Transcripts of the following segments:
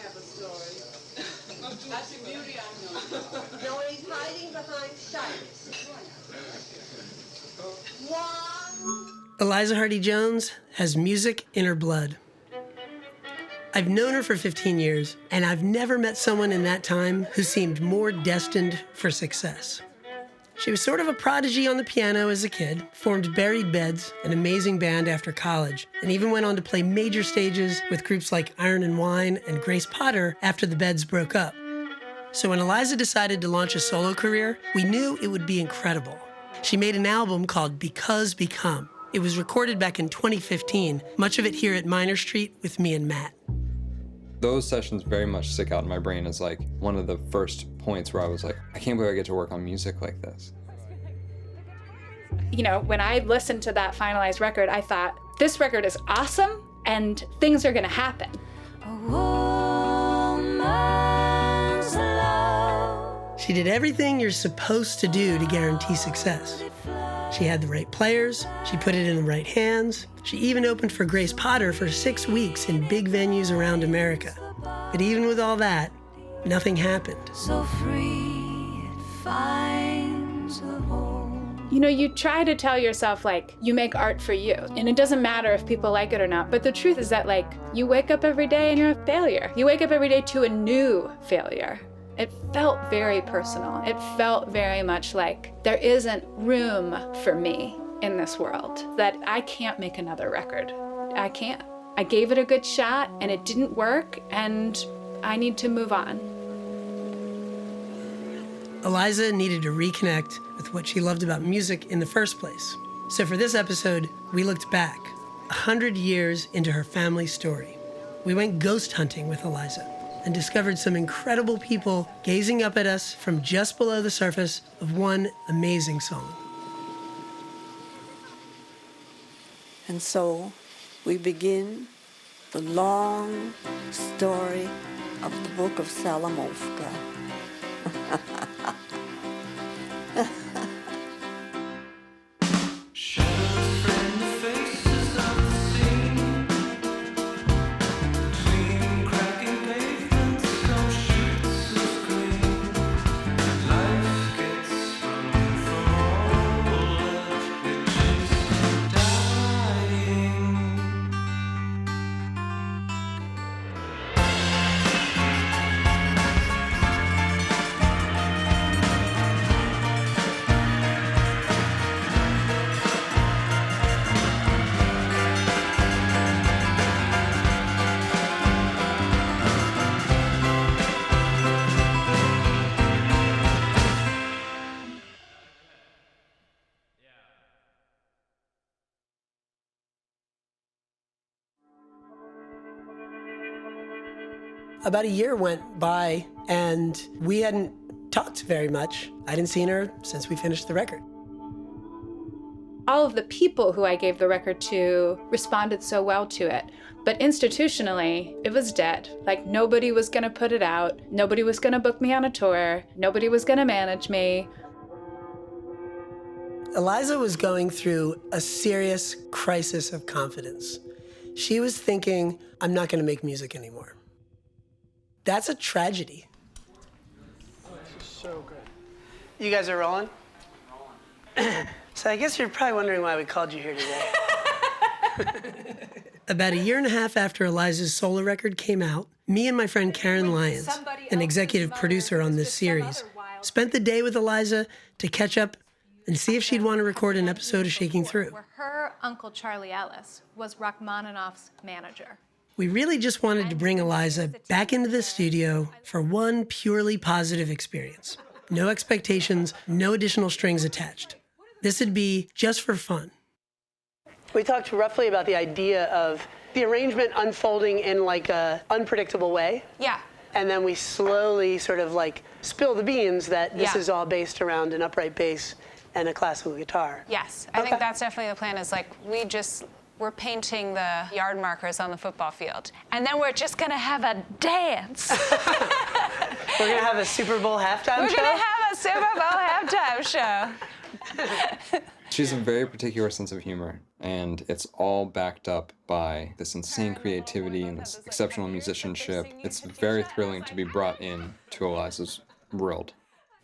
have a story. That's your beauty, I know. No, he's hiding behind sight. Eliza Hardy-Jones has music in her blood. I've known her for 15 years, and I've never met someone in that time who seemed more destined for success. She was sort of a prodigy on the piano as a kid, formed Buried Beds, an amazing band after college, and even went on to play major stages with groups like Iron and Wine and Grace Potter after the Beds broke up. So when Eliza decided to launch a solo career, we knew it would be incredible. She made an album called Because Become. It was recorded back in 2015, much of it here at Minor Street with me and Matt. Those sessions very much stick out in my brain as like one of the first points where I was like, I can't believe I get to work on music like this. You know, when I listened to that finalized record, I thought, this record is awesome and things are gonna happen. She did everything you're supposed to do to guarantee success. She had the right players, she put it in the right hands. She even opened for Grace Potter for 6 weeks in big venues around America. But even with all that, nothing happened. So free, it finds a home. You know, you try to tell yourself, like, you make art for you, and it doesn't matter if people like it or not, but the truth is that, like, you wake up every day and you're a failure. You wake up every day to a new failure. It felt very personal. It felt very much like there isn't room for me in this world, that I can't make another record. I can't. I gave it a good shot and it didn't work and I need to move on. Eliza needed to reconnect with what she loved about music in the first place. So for this episode, we looked back 100 years into her family story. We went ghost hunting with Eliza and discovered some incredible people gazing up at us from just below the surface of one amazing song. And so we begin the long story of the Book of Salamovka. About a year went by, and we hadn't talked very much. I hadn't seen her since we finished the record. All of the people who I gave the record to responded so well to it. But institutionally, it was dead. Like, nobody was gonna put it out. Nobody was gonna book me on a tour. Nobody was gonna manage me. Eliza was going through a serious crisis of confidence. She was thinking, I'm not gonna make music anymore. That's a tragedy. Oh, this is so good. You guys are rolling? So I guess you're probably wondering why we called you here today. About a year and a half after Eliza's solo record came out, me and my friend Karen Lyons, an executive producer on this series, spent the day with Eliza to catch up and see if she'd want to record an episode of Shaking Through. Where her uncle Charlie Ellis was Rachmaninoff's manager. We really just wanted to bring Eliza back into the studio for one purely positive experience. No expectations, no additional strings attached. This would be just for fun. We talked roughly about the idea of the arrangement unfolding in like a unpredictable way. Yeah. And then we slowly sort of like spill the beans that this is all based around an upright bass and a classical guitar. Yes, I think that's definitely the plan, is like we're painting the yard markers on the football field. And then we're just gonna have a dance. We're gonna have a Super Bowl halftime show? We're gonna have a Super Bowl halftime show. She has a very particular sense of humor. And it's all backed up by this insane creativity and this exceptional musicianship. It's very thrilling to be brought in to Eliza's world.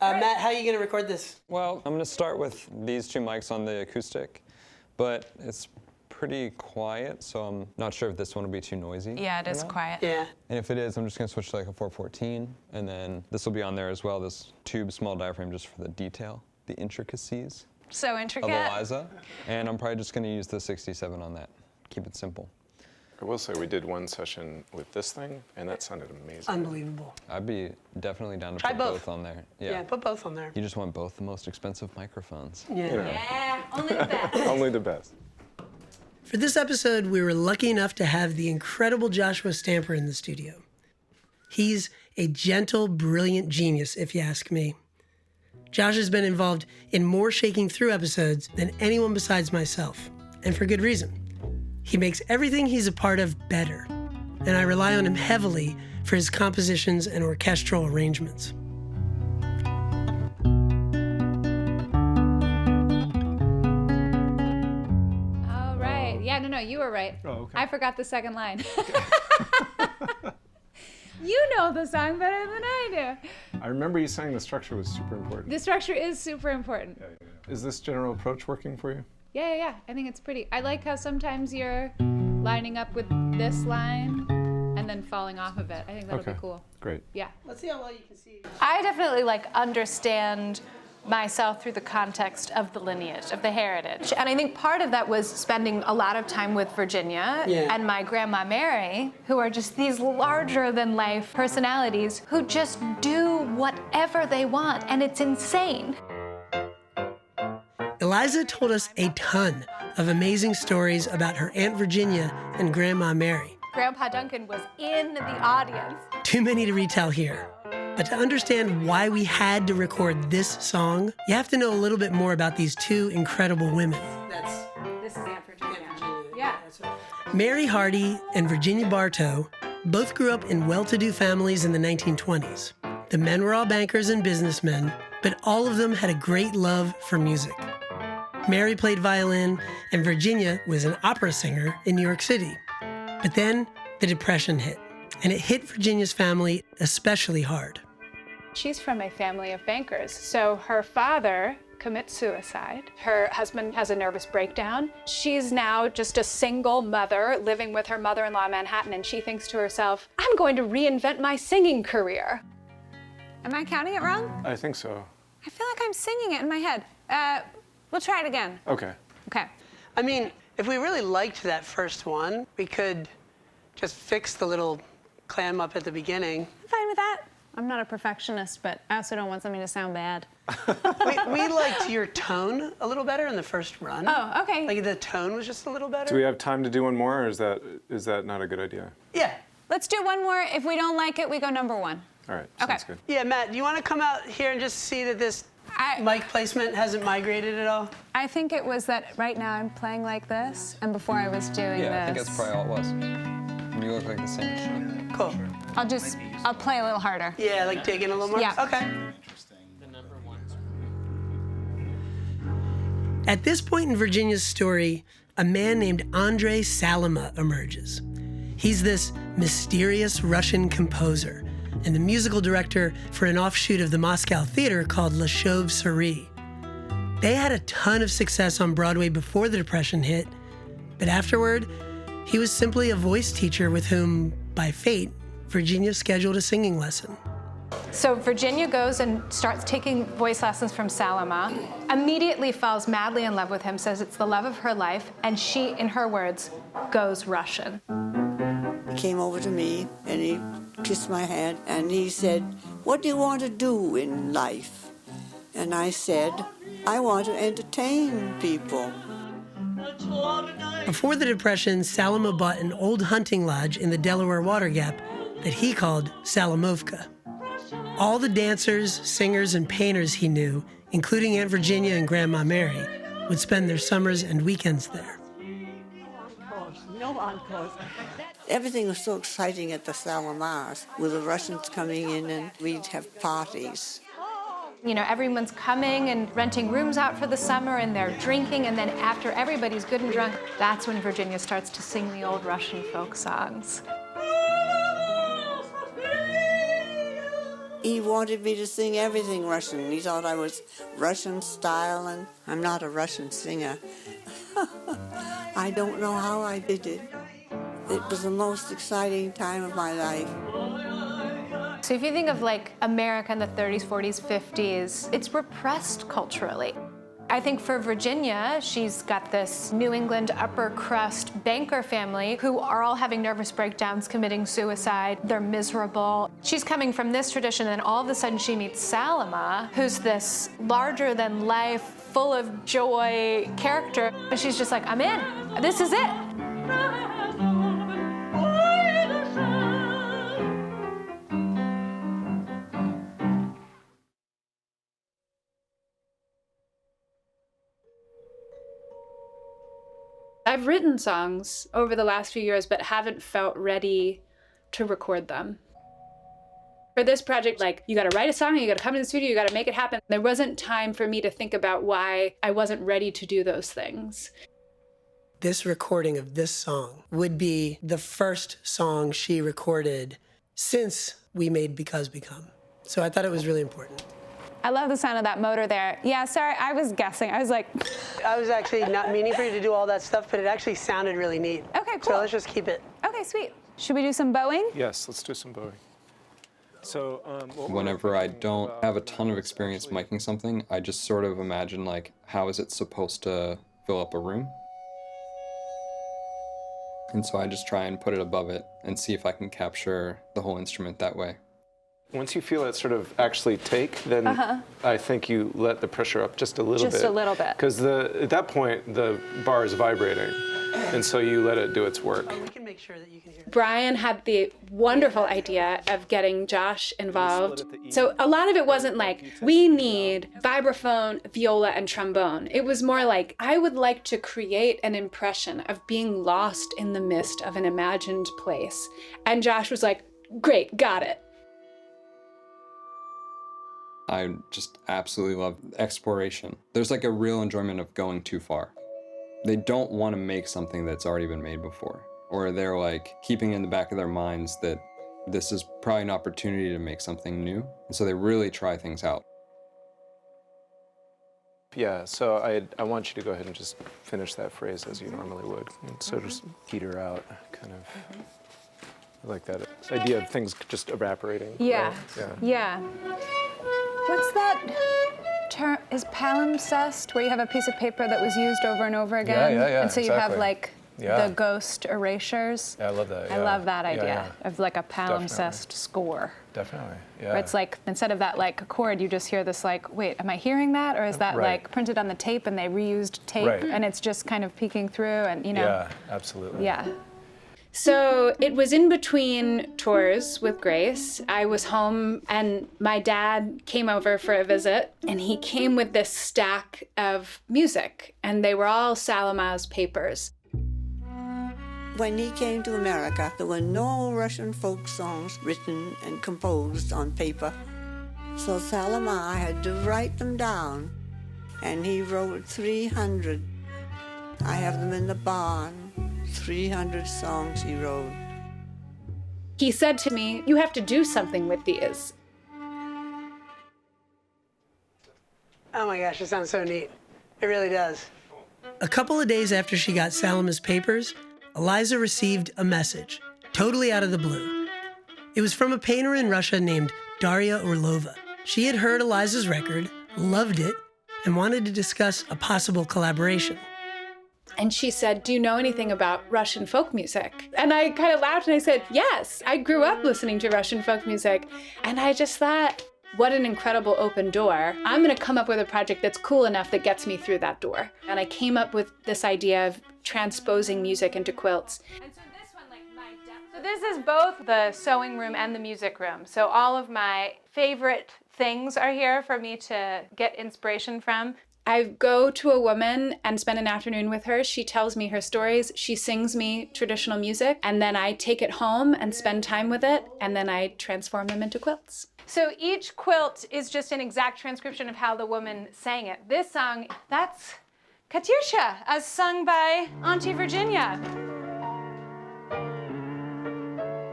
Matt, how are you going to record this? Well, I'm going to start with these two mics on the acoustic, but it's pretty quiet, so I'm not sure if this one will be too noisy. Yeah, it is quiet. Yeah. And if it is, I'm just going to switch to like a 414, and then this will be on there as well, this tube small diaphragm just for the detail, the intricacies So of intricate. Eliza. And I'm probably just going to use the 67 on that. Keep it simple. I will say we did one session with this thing, and that sounded amazing. Unbelievable. I'd be definitely down to Try put both. both on there. Yeah, put both on there. You just want both the most expensive microphones. Yeah. You know, Yeah, only the best. only the best. For this episode, we were lucky enough to have the incredible Joshua Stamper in the studio. He's a gentle, brilliant genius, if you ask me. Josh has been involved in more Shaking Through episodes than anyone besides myself, and for good reason. He makes everything he's a part of better, and I rely on him heavily for his compositions and orchestral arrangements. All right. Yeah, no, you were right. Oh, okay. I forgot the second line. You know the song better than I do. I remember you saying the structure was super important. The structure is super important. Is this general approach working for you? Yeah. I think it's pretty. I like how sometimes you're lining up with this line and then falling off of it. I think that'll be cool. Great. Yeah. Let's see how well you can see. I definitely understand myself through the context of the lineage, of the heritage. And I think part of that was spending a lot of time with Virginia and my grandma Mary, who are just these larger than life personalities who just do whatever they want, and it's insane. Eliza told us a ton of amazing stories about her Aunt Virginia and Grandma Mary. Grandpa Duncan was in the audience. Too many to retell here. But to understand why we had to record this song, you have to know a little bit more about these two incredible women. This is Aunt Virginia. Yeah. Mary Hardy and Virginia Bartow both grew up in well-to-do families in the 1920s. The men were all bankers and businessmen, but all of them had a great love for music. Mary played violin, and Virginia was an opera singer in New York City. But then the Depression hit, and it hit Virginia's family especially hard. She's from a family of bankers. So her father commits suicide. Her husband has a nervous breakdown. She's now just a single mother living with her mother-in-law in Manhattan, and she thinks to herself, I'm going to reinvent my singing career. Am I counting it wrong? I think so. I feel like I'm singing it in my head. We'll try it again. Okay. Okay. I mean, if we really liked that first one, we could just fix the little clam up at the beginning. I'm fine with that. I'm not a perfectionist, but I also don't want something to sound bad. We liked your tone a little better in the first run. Oh, okay. Like the tone was just a little better. Do we have time to do one more, or is that not a good idea? Yeah. Let's do one more. If we don't like it, we go number one. All right. Okay. Sounds good. Yeah, Matt, do you want to come out here and just see that this mic placement hasn't migrated at all? I think it was that right now I'm playing like this, and before I was doing this. Yeah, I think that's probably all it was. You look like the same. Cool. I'll play a little harder. Yeah, like dig in a little more? Yeah. Okay. At this point in Virginia's story, a man named Andrei Salama emerges. He's this mysterious Russian composer and the musical director for an offshoot of the Moscow theater called La Chauve-Souris. They had a ton of success on Broadway before the Depression hit, but afterward, he was simply a voice teacher with whom, by fate, Virginia scheduled a singing lesson. So Virginia goes and starts taking voice lessons from Salama, immediately falls madly in love with him, says it's the love of her life, and she, in her words, goes Russian. He came over to me and he kissed my hand and he said, "What do you want to do in life?" And I said, "I want to entertain people." Before the Depression, Salama bought an old hunting lodge in the Delaware Water Gap that he called Salamovka. All the dancers, singers, and painters he knew, including Aunt Virginia and Grandma Mary, would spend their summers and weekends there. No encores. Everything was so exciting at the Salamars, with the Russians coming in and we'd have parties. You know, everyone's coming and renting rooms out for the summer, and they're drinking, and then after everybody's good and drunk, that's when Virginia starts to sing the old Russian folk songs. He wanted me to sing everything Russian. He thought I was Russian style, and I'm not a Russian singer. I don't know how I did it. It was the most exciting time of my life. So if you think of like America in the 30s, 40s, 50s, it's repressed culturally. I think for Virginia, she's got this New England upper crust banker family who are all having nervous breakdowns, committing suicide. They're miserable. She's coming from this tradition, and all of a sudden she meets Salma, who's this larger than life, full of joy character. And she's just like, I'm in. This is it. I've written songs over the last few years, but haven't felt ready to record them. For this project, like, you gotta write a song, you gotta come to the studio, you gotta make it happen. There wasn't time for me to think about why I wasn't ready to do those things. This recording of this song would be the first song she recorded since we made Because Become. So I thought it was really important. I love the sound of that motor there. Yeah, sorry, I was guessing. I was like... I was actually not meaning for you to do all that stuff, but it actually sounded really neat. Okay, cool. So let's just keep it. Okay, sweet. Should we do some bowing? Yes, let's do some bowing. So, whenever I don't have a ton of experience miking something, I just sort of imagine, like, how is it supposed to fill up a room? And so I just try and put it above it and see if I can capture the whole instrument that way. Once you feel it sort of actually take, then I think you let the pressure up just a little bit. Just a little bit. Because at that point, the bar is vibrating, and so you let it do its work. We can make sure that you can hear it. Brian had the wonderful idea of getting Josh involved. So a lot of it wasn't like, we need vibraphone, viola, and trombone. It was more like, I would like to create an impression of being lost in the mist of an imagined place. And Josh was like, great, got it. I just absolutely love exploration. There's like a real enjoyment of going too far. They don't want to make something that's already been made before. Or they're like keeping in the back of their minds that this is probably an opportunity to make something new. And so they really try things out. Yeah, so I want you to go ahead and just finish that phrase as you normally would. And so just peter out, kind of. I like that idea of things just evaporating. Yeah. Right? Yeah. What's that term? Is palimpsest, where you have a piece of paper that was used over and over again? Yeah, and so you have like Yeah. the ghost erasures. Yeah, I love that. I love that idea Yeah. of like a palimpsest score. Definitely, yeah. Where it's like, instead of that like chord, you just hear this like, wait, am I hearing that? Or is that Right. like printed on the tape and they reused tape Right. and it's just kind of peeking through and, you know? Yeah, absolutely. Yeah. So it was in between tours with Grace. I was home and my dad came over for a visit and he came with this stack of music and they were all Salama's papers. When he came to America, there were no Russian folk songs written and composed on paper. So Salama had to write them down, and he wrote 300. I have them in the barn, 300 songs he wrote. He said to me, you have to do something with these. Oh my gosh, it sounds so neat. It really does. A couple of days after she got Salama's papers, Eliza received a message, totally out of the blue. It was from a painter in Russia named Daria Orlova. She had heard Eliza's record, loved it, and wanted to discuss a possible collaboration. And she said, do you know anything about Russian folk music? And I kind of laughed and I said, yes, I grew up listening to Russian folk music. And I just thought, what an incredible open door. I'm gonna come up with a project that's cool enough that gets me through that door. And I came up with this idea of transposing music into quilts. And so this one, like so this is both the sewing room and the music room. So all of my favorite things are here for me to get inspiration from. I go to a woman and spend an afternoon with her. She tells me her stories. She sings me traditional music. And then I take it home and spend time with it. And then I transform them into quilts. So each quilt is just an exact transcription of how the woman sang it. This song, that's Katyusha, as sung by Auntie Virginia.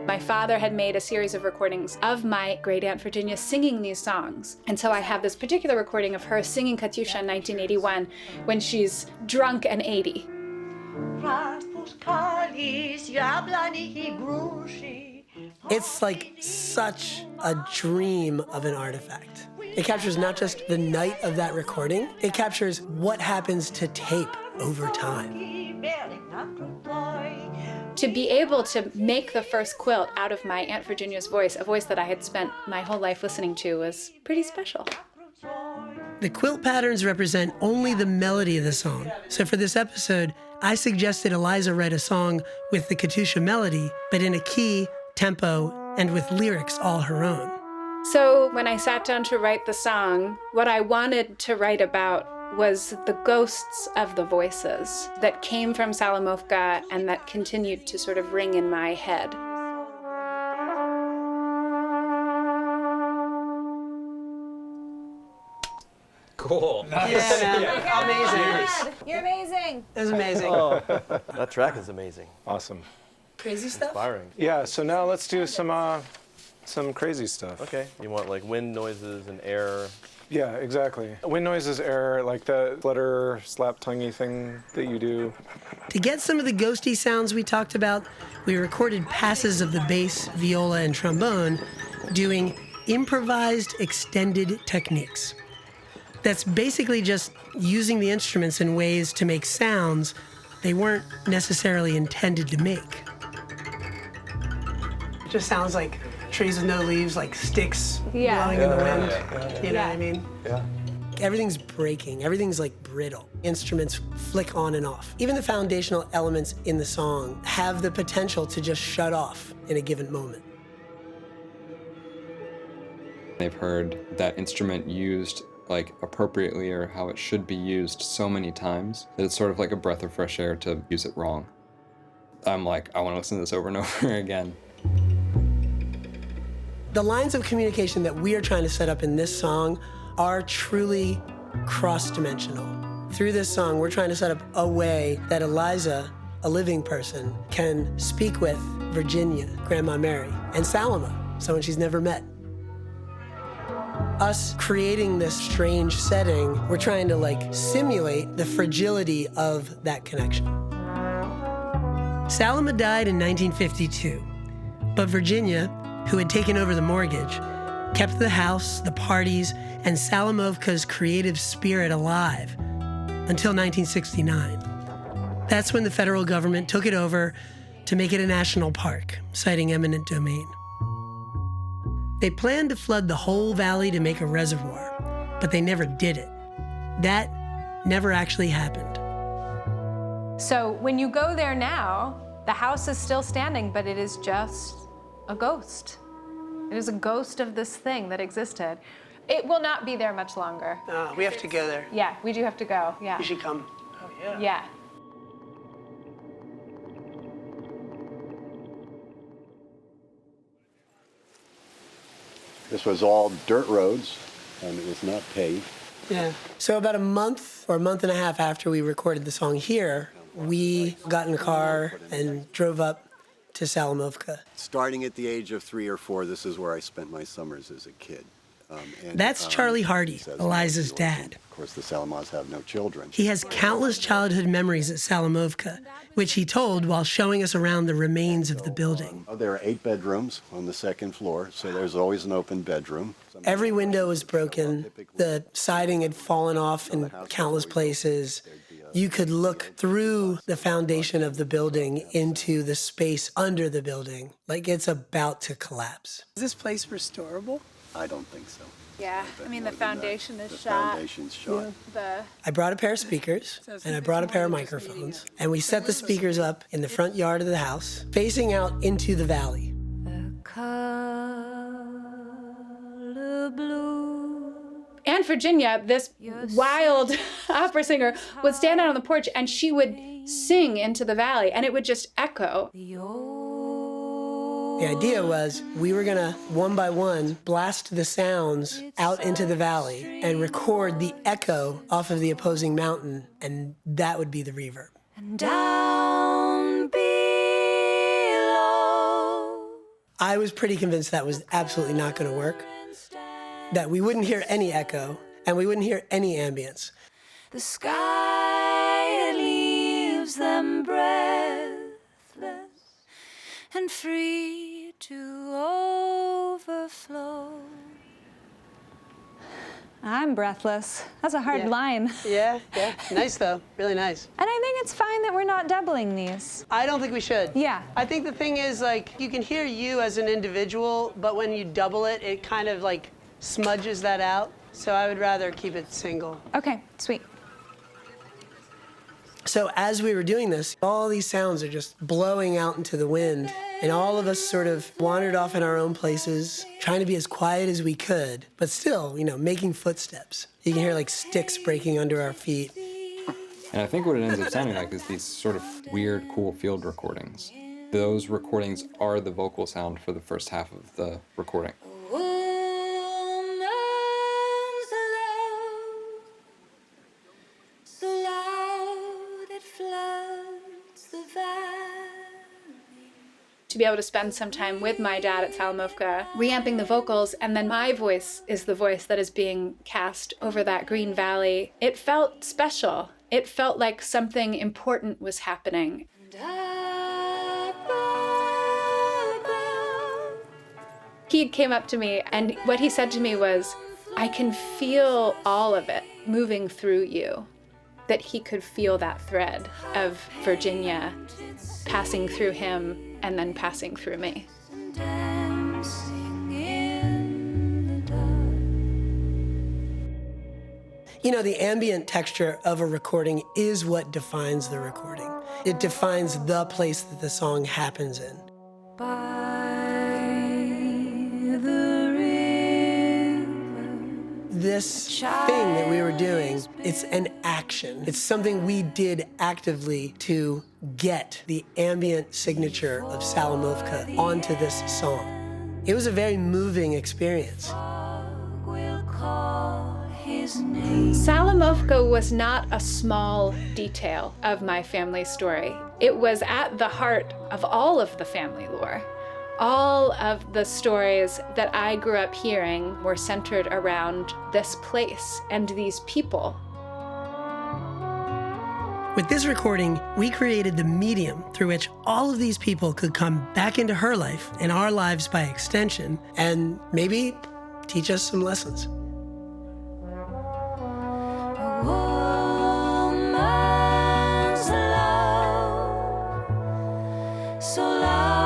My father had made a series of recordings of my great aunt Virginia singing these songs. And so I have this particular recording of her singing Katyusha in 1981 when she's drunk and 80. It's like such a dream of an artifact. It captures not just the night of that recording, it captures what happens to tape over time. To be able to make the first quilt out of my Aunt Virginia's voice, a voice that I had spent my whole life listening to, was pretty special. The quilt patterns represent only the melody of the song. So for this episode, I suggested Eliza write a song with the Katyusha melody, but in a key, tempo, and with lyrics all her own. So when I sat down to write the song, what I wanted to write about was the ghosts of the voices that came from Salamovka and that continued to sort of ring in my head. Cool. Nice. Yeah, Amazing. You're amazing. That's amazing. Oh, that track is amazing. Awesome. Crazy stuff? Inspiring. Yeah, so now let's do some crazy stuff. Okay. You want like wind noises and air. Yeah, exactly. Wind noises, air, like the flutter, slap-tonguey thing that you do. To get some of the ghosty sounds we talked about, we recorded passes of the bass, viola, and trombone doing improvised extended techniques. That's basically just using the instruments in ways to make sounds they weren't necessarily intended to make. It just sounds like trees with no leaves, like sticks blowing in the wind. You know what I mean? Yeah. Everything's breaking. Everything's like brittle. Instruments flick on and off. Even the foundational elements in the song have the potential to just shut off in a given moment. They've heard that instrument used like appropriately or how it should be used so many times that it's sort of like a breath of fresh air to use it wrong. I'm like, I want to listen to this over and over again. The lines of communication that we are trying to set up in this song are truly cross-dimensional. Through this song, we're trying to set up a way that Eliza, a living person, can speak with Virginia, Grandma Mary, and Salama, someone she's never met. Us creating this strange setting, we're trying to like simulate the fragility of that connection. Salama died in 1952, but Virginia, who had taken over the mortgage, kept the house, the parties, and Salamovka's creative spirit alive until 1969. That's when the federal government took it over to make it a national park, citing eminent domain. They planned to flood the whole valley to make a reservoir, but they never did it. That never actually happened. So when you go there now, the house is still standing, but it is just a ghost. It is a ghost of this thing that existed. It will not be there much longer. We have to go there. Yeah, we do have to go, yeah. You should come. Oh, yeah. Yeah. This was all dirt roads, and it was not paved. Yeah. So about a month or a month and a half after we recorded the song here, we got in a car and drove up to Salamovka. Starting at the age of 3 or 4, this is where I spent my summers as a kid. That's Charlie Hardy, Eliza's dad. Of course, the Salamas have no children. He has countless childhood memories at Salamovka, which he told while showing us around the remains of the building. There are 8 bedrooms on the 2nd floor, so there's always an open bedroom. Every window was broken. The siding had fallen off in countless places. You could look through the foundation of the building into the space under the building, like it's about to collapse. Is this place restorable? I don't think so. Yeah, I mean, the foundation is The shot. foundation's shot. I brought a pair of speakers and I brought a pair of microphones, and we set the speakers up in the front yard of the house, facing out into the valley. Aunt Virginia, this wild opera singer, would stand out on the porch and she would sing into the valley and it would just echo. It The idea was we were gonna, one by one, blast the sounds out into the valley and record the echo off of the opposing mountain, and that would be the reverb. And down below. I was pretty convinced that was absolutely not gonna work, that we wouldn't hear any echo, and we wouldn't hear any ambience. The sky leaves them breathless and free to overflow. I'm breathless. That's a hard line. Yeah. Nice, though. Really nice. And I think it's fine that we're not doubling these. I don't think we should. Yeah. I think the thing is, like, you can hear you as an individual, but when you double it, it kind of, like, smudges that out. So I would rather keep it single. Okay, sweet. So as we were doing this, all these sounds are just blowing out into the wind, and all of us sort of wandered off in our own places, trying to be as quiet as we could, but still, making footsteps. You can hear like sticks breaking under our feet. And I think what it ends up sounding like is these sort of weird, cool field recordings. Those recordings are the vocal sound for the first half of the recording. To be able to spend some time with my dad at Salamovka, reamping the vocals, and then my voice is the voice that is being cast over that green valley. It felt special. It felt like something important was happening. He came up to me, and what he said to me was, I can feel all of it moving through you. That he could feel that thread of Virginia passing through him and then passing through me. The ambient texture of a recording is what defines the recording. It defines the place that the song happens in. This thing that we were doing, it's an action. It's something we did actively to get the ambient signature of Salamovka onto this song. It was a very moving experience. Salamovka was not a small detail of my family story. It was at the heart of all of the family lore. All of the stories that I grew up hearing were centered around this place and these people. With this recording, we created the medium through which all of these people could come back into her life and our lives by extension, and maybe teach us some lessons.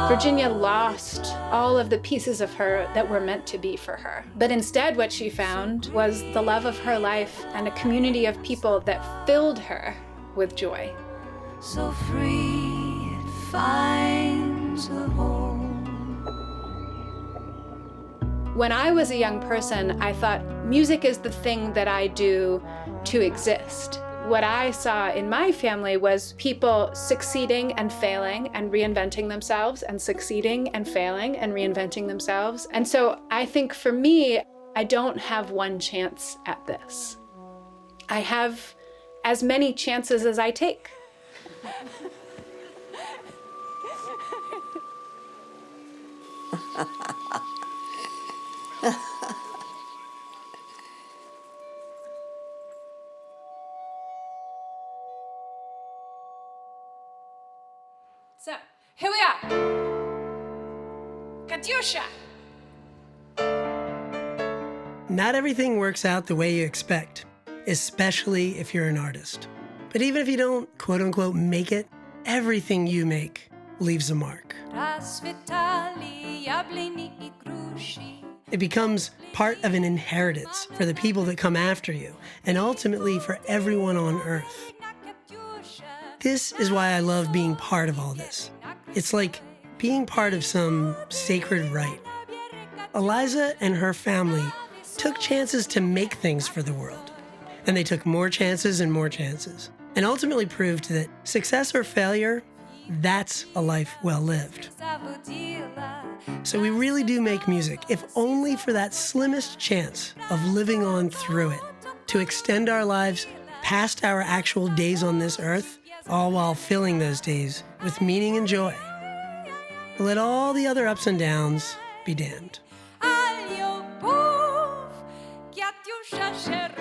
Virginia lost all of the pieces of her that were meant to be for her. But instead what she found was the love of her life and a community of people that filled her with joy. So free it finds a home. When I was a young person, I thought music is the thing that I do to exist. What I saw in my family was people succeeding and failing and reinventing themselves, and succeeding and failing and reinventing themselves. And so I think for me, I don't have one chance at this. I have as many chances as I take. So, here we are. Katyusha! Not everything works out the way you expect, especially if you're an artist. But even if you don't, quote unquote, make it, everything you make leaves a mark. It becomes part of an inheritance for the people that come after you, and ultimately for everyone on Earth. This is why I love being part of all this. It's like being part of some sacred rite. Eliza and her family took chances to make things for the world. And they took more chances and more chances, and ultimately proved that success or failure, that's a life well lived. So we really do make music, if only for that slimmest chance of living on through it, to extend our lives past our actual days on this earth, all while filling those days with meaning and joy. Let all the other ups and downs be damned. Al io pouf, chiat you chercher